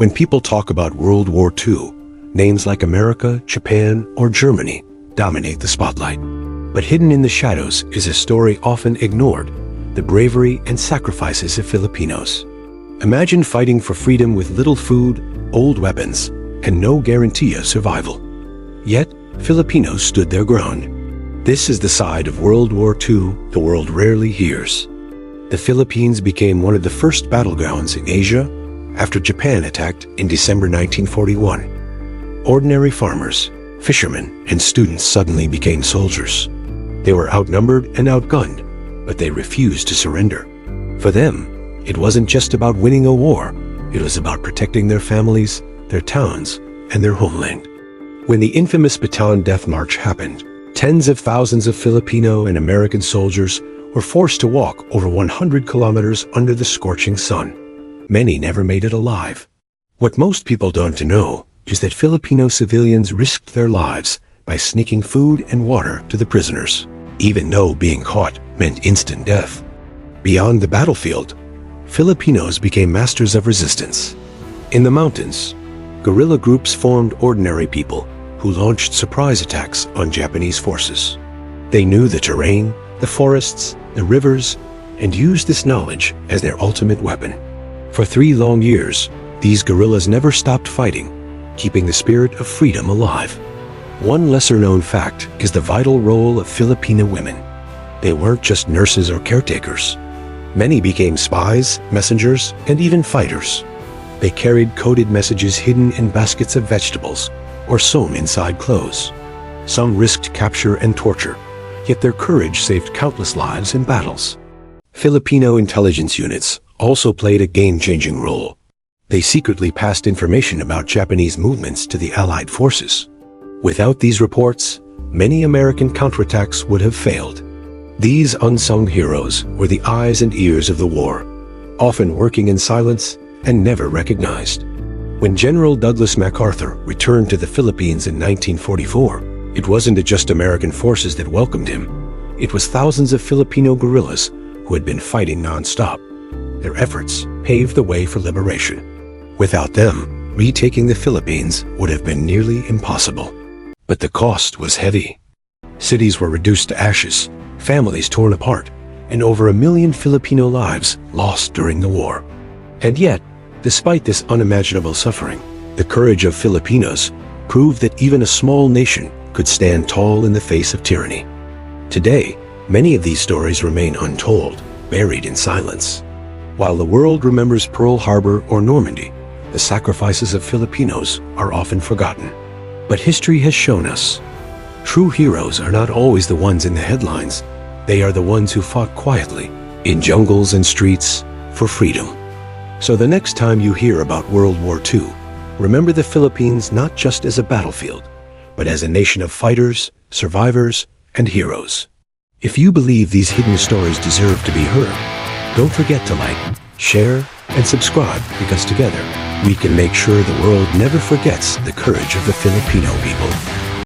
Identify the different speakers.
Speaker 1: When people talk about World War II, names like America, Japan, or Germany dominate the spotlight. But hidden in the shadows is a story often ignored: the bravery and sacrifices of Filipinos. Imagine fighting for freedom with little food, old weapons, and no guarantee of survival. Yet, Filipinos stood their ground. This is the side of World War II the world rarely hears. The Philippines became one of the first battlegrounds in Asia after Japan attacked in December 1941. Ordinary farmers, fishermen, and students suddenly became soldiers. They were outnumbered and outgunned, but they refused to surrender. For them, it wasn't just about winning a war. It was about protecting their families, their towns, and their homeland. When the infamous Bataan Death March happened, tens of thousands of Filipino and American soldiers were forced to walk over 100 kilometers under the scorching sun. Many never made it alive. What most people don't know is that Filipino civilians risked their lives by sneaking food and water to the prisoners, even though being caught meant instant death. Beyond the battlefield, Filipinos became masters of resistance. In the mountains, guerrilla groups formed ordinary people who launched surprise attacks on Japanese forces. They knew the terrain, the forests, the rivers, and used this knowledge as their ultimate weapon. For 3 long years, these guerrillas never stopped fighting, keeping the spirit of freedom alive. One lesser-known fact is the vital role of Filipina women. They weren't just nurses or caretakers. Many became spies, messengers, and even fighters. They carried coded messages hidden in baskets of vegetables or sewn inside clothes. Some risked capture and torture, yet their courage saved countless lives in battles. Filipino intelligence units also played a game-changing role. They secretly passed information about Japanese movements to the Allied forces. Without these reports, many American counterattacks would have failed. These unsung heroes were the eyes and ears of the war, often working in silence and never recognized. When General Douglas MacArthur returned to the Philippines in 1944, it wasn't just American forces that welcomed him. It was thousands of Filipino guerrillas who had been fighting non-stop. Their efforts paved the way for liberation. Without them, retaking the Philippines would have been nearly impossible. But the cost was heavy. Cities were reduced to ashes, families torn apart, and over 1 million Filipino lives lost during the war. And yet, despite this unimaginable suffering, the courage of Filipinos proved that even a small nation could stand tall in the face of tyranny. Today, many of these stories remain untold, buried in silence. While the world remembers Pearl Harbor or Normandy, the sacrifices of Filipinos are often forgotten. But history has shown us, true heroes are not always the ones in the headlines. They are the ones who fought quietly, in jungles and streets, for freedom. So the next time you hear about World War II, remember the Philippines not just as a battlefield, but as a nation of fighters, survivors, and heroes. If you believe these hidden stories deserve to be heard, don't forget to like, share, and subscribe, because together we can make sure the world never forgets the courage of the Filipino people.